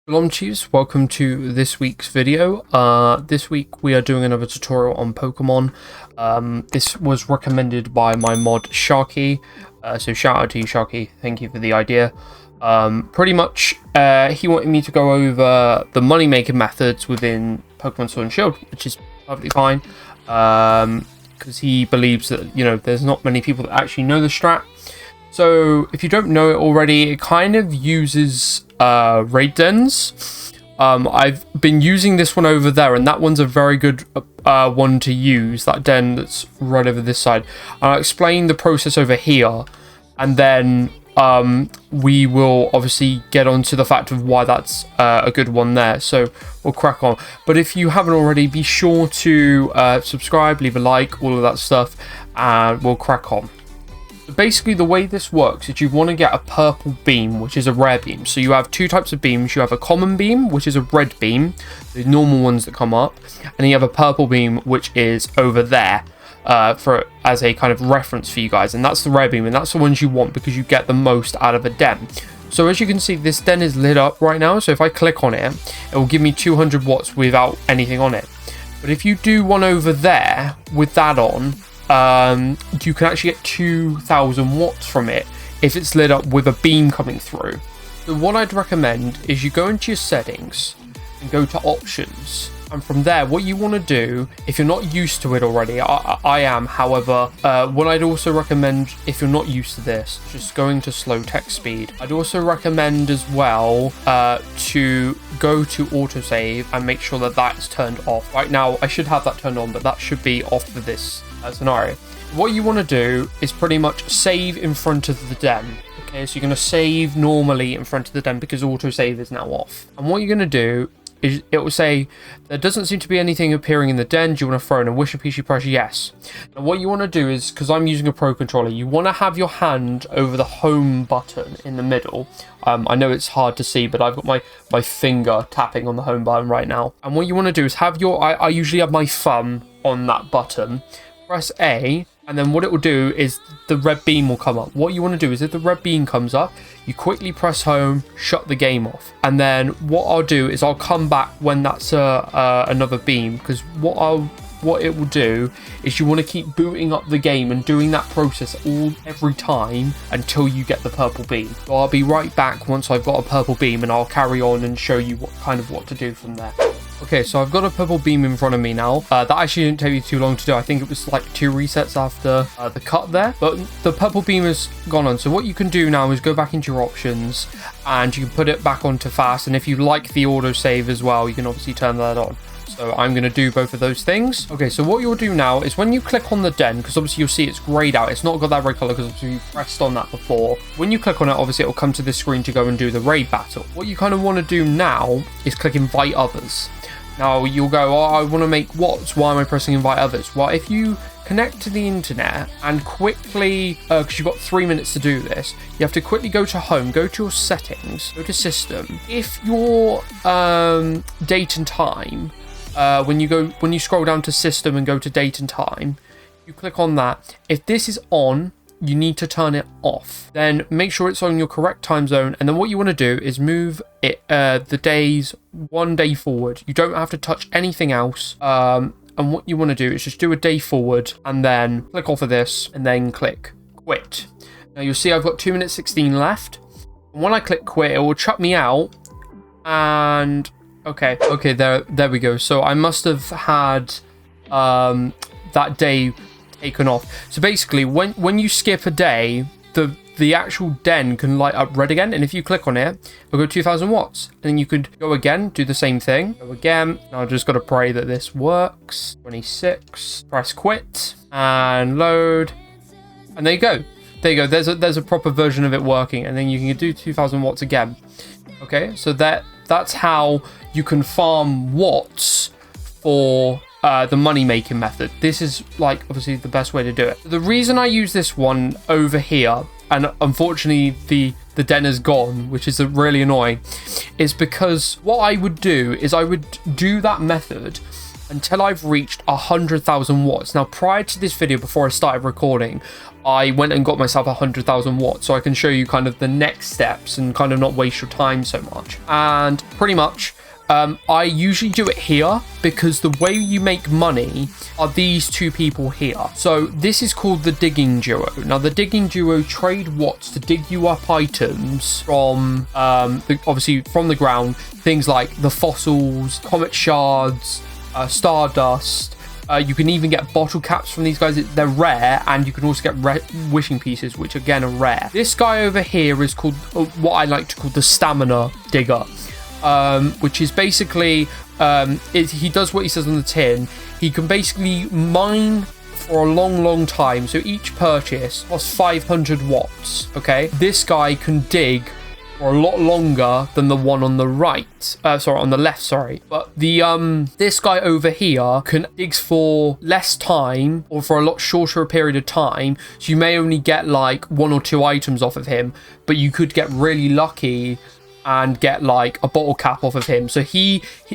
Shalom Chiefs, welcome to this week's video. This week we are doing another tutorial on Pokemon. This was recommended by my mod Sharky, so shout out to you Sharky, thank you for the idea. Pretty much he wanted me to go over the money making methods within Pokemon Sword and Shield, which is perfectly fine, because he believes that, you know, there's not many people that actually know the strat. So if you don't know it already, it kind of uses raid dens. I've been using this one over there, and that one's a very good one to use, that den that's right over this side. I'll explain the process over here, and then we will obviously get onto the fact of why that's a good one there. So we'll crack on. But if you haven't already, be sure to subscribe, leave a like, all of that stuff, and we'll crack on. Basically, the way this works is you want to get a purple beam, which is a rare beam. So you have two types of beams. You have a common beam, which is a red beam, the normal ones that come up, and then you have a purple beam, which is over there as a kind of reference for you guys. And that's the rare beam, and that's the ones you want because you get the most out of a den. So as you can see, this den is lit up right now. So if I click on it, it will give me 200 watts without anything on it. But if you do one over there with that on, you can actually get 2000 watts from it if it's lit up with a beam coming through. So what I'd recommend is you go into your settings and go to options, and from there what you want to do, if you're not used to it already, I am, however, what I'd also recommend, if you're not used to this, just going to slow text speed. I'd also recommend as well to go to autosave and make sure that that's turned off. Right now I should have that turned on, but that should be off for this scenario. What you want to do is pretty much save in front of the den. Okay, so you're going to save normally in front of the den because autosave is now off. And what you're going to do is, it will say there doesn't seem to be anything appearing in the den. Do you want to throw in a wish piece? You press yes. And what you want to do is, because I'm using a pro controller, you want to have your hand over the home button in the middle. I know it's hard to see, but I've got my finger tapping on the home button right now. And what you want to do is have your, I usually have my thumb on that button. Press A, and then what it will do is the red beam will come up. What you want to do is, if the red beam comes up, you quickly press home, shut the game off, and then what I'll do is I'll come back when that's another beam, because what it will do is you want to keep booting up the game and doing that process every time until you get the purple beam. So I'll be right back once I've got a purple beam, and I'll carry on and show you what to do from there. Okay, so I've got a purple beam in front of me now. That actually didn't take me too long to do. I think it was like 2 resets after the cut there. But the purple beam has gone on. So what you can do now is go back into your options, and you can put it back onto fast. And if you like the autosave as well, you can obviously turn that on. So I'm going to do both of those things. Okay, so what you'll do now is when you click on the den, because obviously you'll see it's grayed out. It's not got that red color because obviously you pressed on that before. When you click on it, obviously it will come to this screen to go and do the raid battle. What you kind of want to do now is click invite others. Now you'll go, oh, I want to make watts. Why am I pressing invite others? Well, if you connect to the internet and quickly, because you've got 3 minutes to do this, you have to quickly go to home, go to your settings, go to system. If your date and time, when you scroll down to system and go to date and time, you click on that. If this is on, you need to turn it off. Then make sure it's on your correct time zone, and then what you want to do is move it the days 1 day forward. You don't have to touch anything else, and what you want to do is just do a day forward and then click off of this and then click quit. Now you'll see I've got 2 minutes 16 left, and when I click quit, it will chuck me out. And okay, there we go. So I must have had that day taken off. So basically, when you skip a day, the actual den can light up red again, and if you click on it, it'll go 2000 watts. And then you could go again, do the same thing, go again. Now I've just got to pray that this works. 26, press quit and load, and there you go. There you go. There's a proper version of it working, and then you can do 2000 watts again. Okay, so that's how you can farm watts for the money making method. This is like obviously the best way to do it. The reason I use this one over here, and unfortunately the den is gone, which is really annoying, is because what I would do is I would do that method until I've reached 100,000 watts. Now, prior to this video, before I started recording, I went and got myself 100,000 watts, so I can show you kind of the next steps and kind of not waste your time so much. And pretty much I usually do it here because the way you make money are these two people here. So this is called the digging duo. Now the digging duo trade watts to dig you up items from obviously from the ground, things like the fossils, comet shards, stardust. You can even get bottle caps from these guys. They're rare, and you can also get wishing pieces, which again are rare. This guy over here is called what I like to call the stamina digger. Which is basically he does what he says on the tin. He can basically mine for a long time, so each purchase costs 500 watts. Okay, this guy can dig for a lot longer than the one on the right, on the left, sorry. But the this guy over here can dig for less time or for a lot shorter period of time, so you may only get like 1 or 2 items off of him, but you could get really lucky and get like a bottle cap off of him. So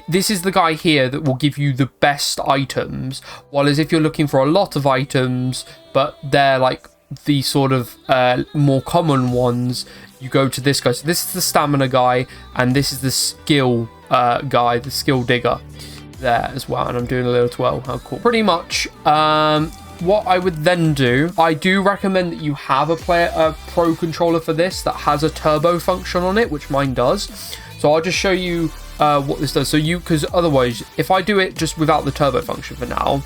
this is the guy here that will give you the best items, while as if you're looking for a lot of items but they're like the sort of more common ones, you go to this guy. So this is the stamina guy, and this is the skill guy, the skill digger there as well. And I'm doing a little 12. How cool. Pretty much what I would then do, I do recommend that you have a pro controller for this that has a turbo function on it, which mine does. So I'll just show you what this does. So because otherwise, if I do it just without the turbo function for now,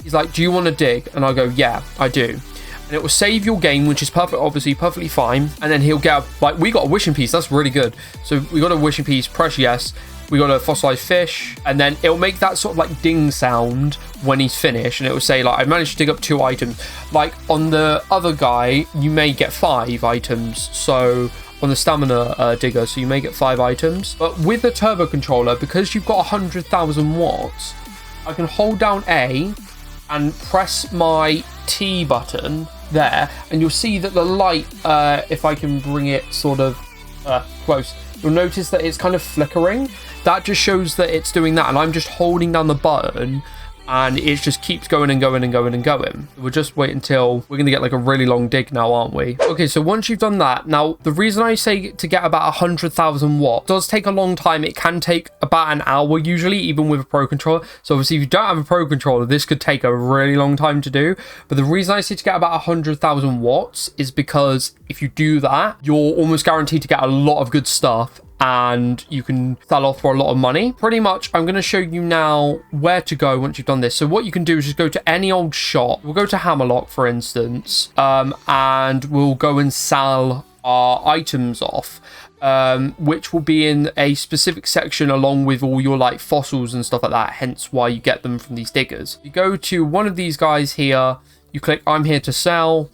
he's like, do you want to dig? And I'll go, yeah, I do. And it will save your game, which is obviously perfectly fine. And then he'll get, like, we got a wishing piece. That's really good. So we got a wishing piece, press yes. We got a fossilized fish, and then it'll make that sort of like ding sound when he's finished, and it will say like, I managed to dig up 2 items. Like on the other guy, you may get 5 items. So on the stamina digger, so you may get 5 items. But with the turbo controller, because you've got 100,000 watts, I can hold down A and press my T button there, and you'll see that the light, if I can bring it sort of close, you'll notice that it's kind of flickering. That just shows that it's doing that, and I'm just holding down the button, and it just keeps going and going and going and going. We'll just wait until we're going to get like a really long dig now, aren't we? Okay, so once you've done that, now the reason I say to get about 100,000 watts does take a long time. It can take about an hour usually, even with a pro controller. So obviously if you don't have a pro controller, this could take a really long time to do. But the reason I say to get about 100,000 watts is because if you do that, you're almost guaranteed to get a lot of good stuff, and you can sell off for a lot of money. Pretty much, I'm going to show you now where to go once you've done this. So what you can do is just go to any old shop. We'll go to Hammerlock, for instance, and we'll go and sell our items off, which will be in a specific section along with all your like fossils and stuff like that, hence why you get them from these diggers. You go to one of these guys here, you click I'm here to sell,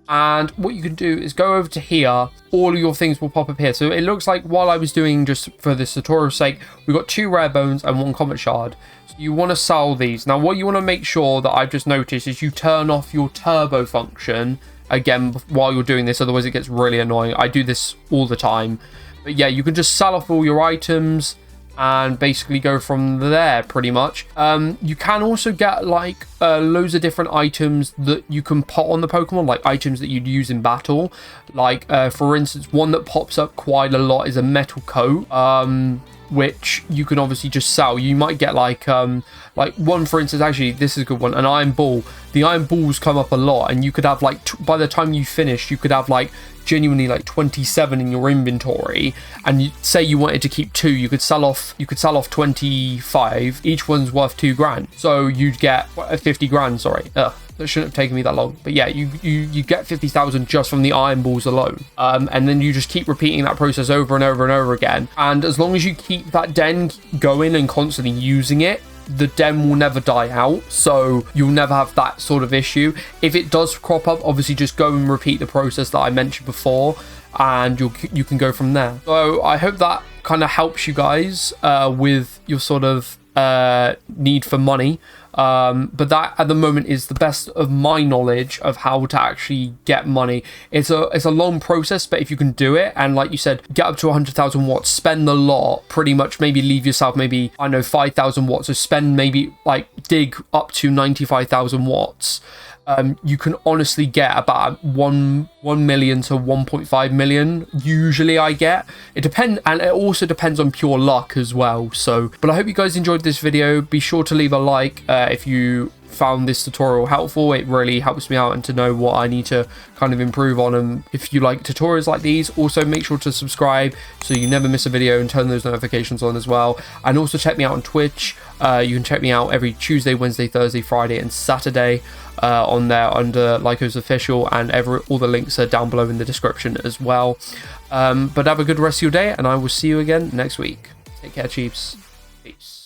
and what you can do is go over to here. All of your things will pop up here. So it looks like while I was doing, just for this tutorial's sake, we've got 2 rare bones and 1 comet shard. So you want to sell these. Now what you want to make sure that I've just noticed is you turn off your turbo function again while you're doing this, otherwise it gets really annoying. I do this all the time. But yeah, you can just sell off all your items and basically go from there pretty much. You can also get like loads of different items that you can put on the Pokemon, like items that you'd use in battle. Like for instance, one that pops up quite a lot is a metal coat, which you can obviously just sell. You might get like one, for instance, actually this is a good one, an iron ball. The iron balls come up a lot, and you could have like by the time you finish, you could have like genuinely like 27 in your inventory, and you say you wanted to keep 2, you could sell off 25. Each one's worth 2 grand, so you'd get 50 grand. Sorry, that shouldn't have taken me that long, but yeah, you get 50,000 just from the iron balls alone. And then you just keep repeating that process over and over and over again, and as long as you keep that den going and constantly using it, the den will never die out, so you'll never have that sort of issue. If it does crop up, obviously just go and repeat the process that I mentioned before, and you can go from there. So I hope that kind of helps you guys with your sort of need for money. But that at the moment is the best of my knowledge of how to actually get money. It's a long process, but if you can do it, and like you said, get up to 100,000 watts, spend a lot, pretty much maybe leave yourself maybe, I know, 5,000 watts, so spend maybe like dig up to 95,000 watts. you can honestly get about 1 million to 1.5 million. Usually I get. It depends, and it also depends on pure luck as well. So, but I hope you guys enjoyed this video. Be sure to leave a like if you found this tutorial helpful. It really helps me out and to know what I need to kind of improve on. And if you like tutorials like these, also make sure to subscribe so you never miss a video, and turn those notifications on as well. And also check me out on Twitch. You can check me out every Tuesday, Wednesday, Thursday, Friday and Saturday on there under Lyco's Official, and all the links are down below in the description as well. But have a good rest of your day, and I will see you again next week. Take care, Chiefs. Peace.